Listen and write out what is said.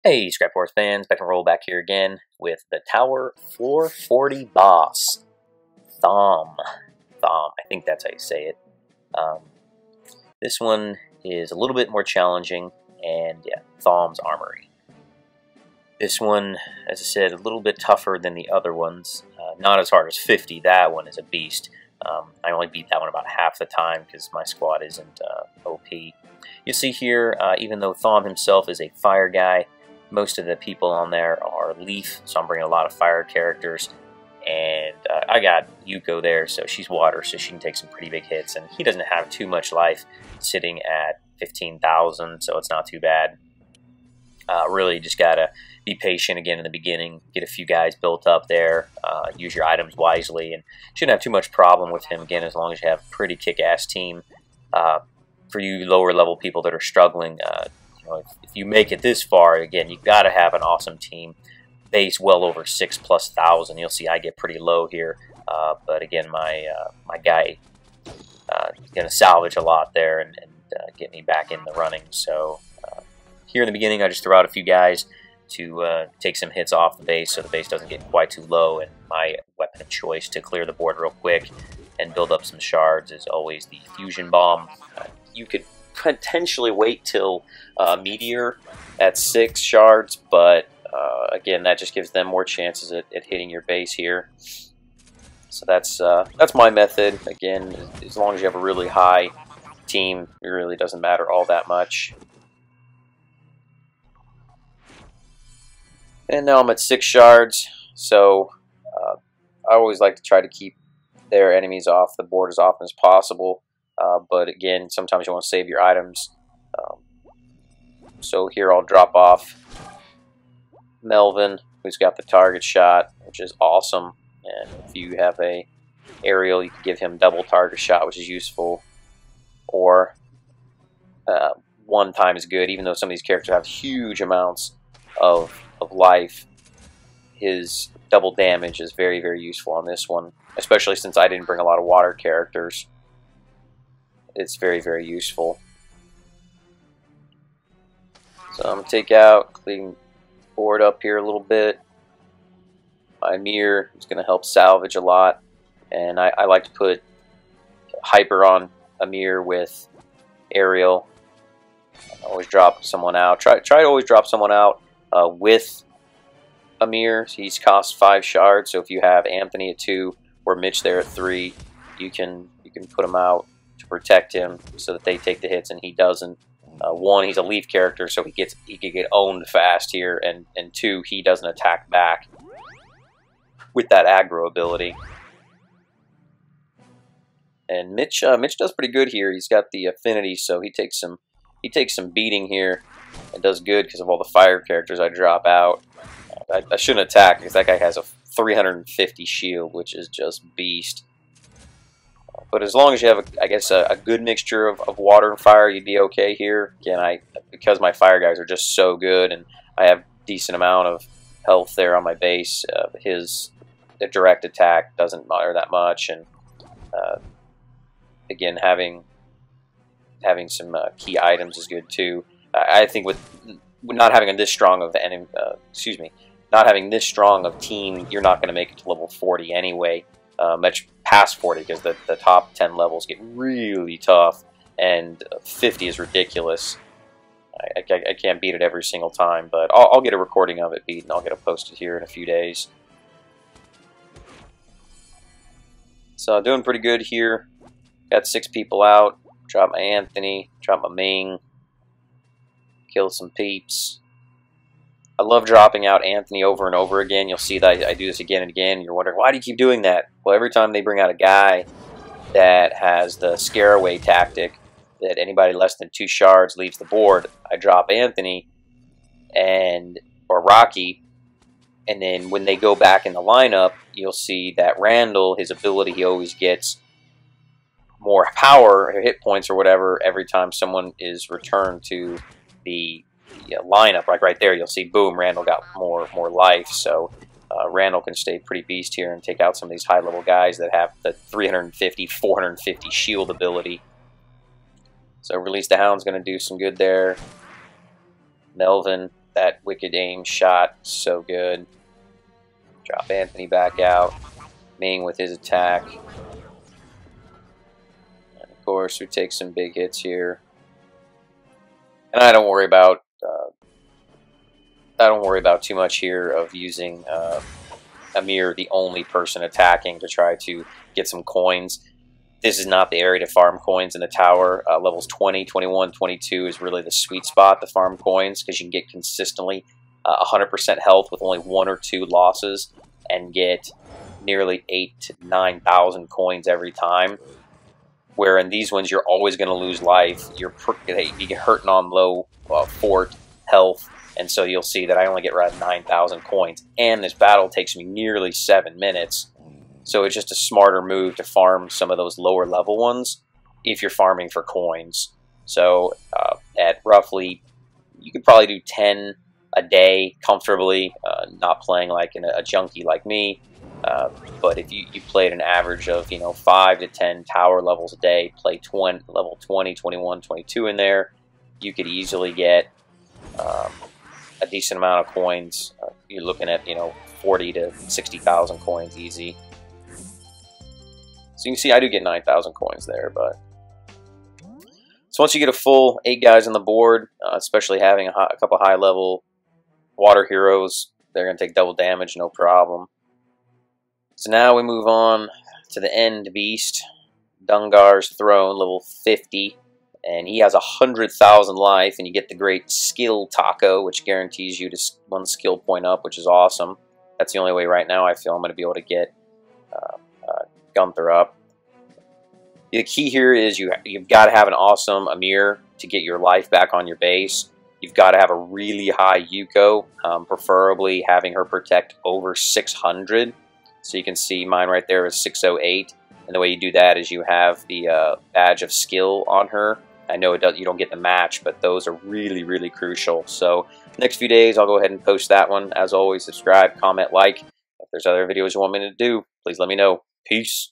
Hey, Scrap Wars fans, back and roll back here again with the Tower Floor 40 boss, Thom. I think that's how you say it. This one is a little bit more challenging, and yeah, Thom's Armory. This one, as I said, a little bit tougher than the other ones. Not as hard as 50, that one is a beast. I only beat that one about half the time because my squad isn't OP. You see here, even though Thom himself is a fire guy, most of the people on there are Leaf, so I'm bringing a lot of fire characters. And I got Yuko there, so she's water, so she can take some pretty big hits. And he doesn't have too much life, sitting at 15,000, so it's not too bad. Really just gotta be patient again in the beginning, get a few guys built up there, use your items wisely, and shouldn't have too much problem with him again as long as you have a pretty kick-ass team. For you lower level people that are struggling, if you make it this far, again, you've got to have an awesome team. Base well over 6,000+. You'll see I get pretty low here, but again, my guy is going to salvage a lot there and get me back in the running. So here in the beginning, I just throw out a few guys to take some hits off the base so the base doesn't get quite too low, and my weapon of choice to clear the board real quick and build up some shards is always the fusion bomb. You could potentially wait till Meteor at 6 shards, but again, that just gives them more chances at hitting your base here. So that's my method. Again, as long as you have a really high team, it really doesn't matter all that much. And now I'm at 6 shards, so I always like to try to keep their enemies off the board as often as possible. But again, sometimes you want to save your items. So here I'll drop off Melvin, who's got the target shot, which is awesome. And if you have a aerial, you can give him double target shot, which is useful. Or one time is good, even though some of these characters have huge amounts of life. His double damage is very, very useful on this one, especially since I didn't bring a lot of water characters. It's very, very useful. So I'm going to take out, clean board up here a little bit. My Mir is going to help salvage a lot. And I like to put Hyper on Amir with Aerial. I always drop someone out. Try to always drop someone out with Amir. He's cost 5 shards, so if you have Anthony at 2 or Mitch there at 3, you can put him out to protect him so that they take the hits and he doesn't. 1, he's a Leaf character, so he can get owned fast here, and 2, he doesn't attack back with that aggro ability. And Mitch does pretty good here. He's got the affinity, so he takes some beating here and does good because of all the fire characters I drop out. I shouldn't attack because that guy has a 350 shield, which is just beast. But as long as you have, I guess, a good mixture of water and fire, you'd be okay here. Again, because my fire guys are just so good, and I have decent amount of health there on my base. The direct attack doesn't matter that much, and again, having some key items is good too. I think with not having this strong of not having this strong of team, you're not going to make it to level 40 anyway. Much past 40, because the top 10 levels get really tough, and 50 is ridiculous. I can't beat it every single time, but I'll get a recording of it beat, and I'll get it posted here in a few days. So doing pretty good here. Got 6 people out. Drop my Anthony, drop my Ming, kill some peeps. I love dropping out Anthony over and over again. You'll see that I do this again and again. You're wondering, why do you keep doing that? Well, every time they bring out a guy that has the scare away tactic, that anybody less than 2 shards leaves the board, I drop Anthony or Rocky, and then when they go back in the lineup, you'll see that Randall, his ability, he always gets more power or hit points or whatever every time someone is returned to the lineup. Like right there, you'll see, boom, Randall got more life. So Randall can stay pretty beast here and take out some of these high-level guys that have the 350, 450 shield ability. So Release the Hound's going to do some good there. Melvin that wicked aim shot, so good. Drop Anthony back out. Ming with his attack. And of course, we take some big hits here. And I don't worry about too much here of using Amir, the only person attacking, to try to get some coins. This is not the area to farm coins in the tower. Levels 20, 21, 22 is really the sweet spot to farm coins, because you can get consistently 100% health with only 1 or 2 losses and get nearly 8,000 to 9,000 coins every time. Where in these ones, you're always going to lose life. You get hurting on low fort health, and so you'll see that I only get around 9,000 coins. And this battle takes me nearly 7 minutes. So it's just a smarter move to farm some of those lower level ones if you're farming for coins. So at roughly, you could probably do 10 a day comfortably, not playing like a junkie like me. But if you played an average of 5 to 10 tower levels a day, play level 20, 21, 22 in there, you could easily get a decent amount of coins. You're looking at 40 to 60,000 coins easy. So you can see I do get 9,000 coins there, but so once you get a full 8 guys on the board, especially having a couple high level water heroes, they're going to take double damage, no problem. So now we move on to the end beast, Dungar's Throne, level 50, and he has 100,000 life, and you get the great skill taco, which guarantees you to 1 skill point up, which is awesome. That's the only way right now I feel I'm going to be able to get Gunther up. The key here is you've got to have an awesome Amir to get your life back on your base. You've got to have a really high Yuko, preferably having her protect over 600. So you can see mine right there is 608. And the way you do that is you have the badge of skill on her. I know you don't get the match, but those are really, really crucial. So next few days, I'll go ahead and post that one. As always, subscribe, comment, like. If there's other videos you want me to do, please let me know. Peace.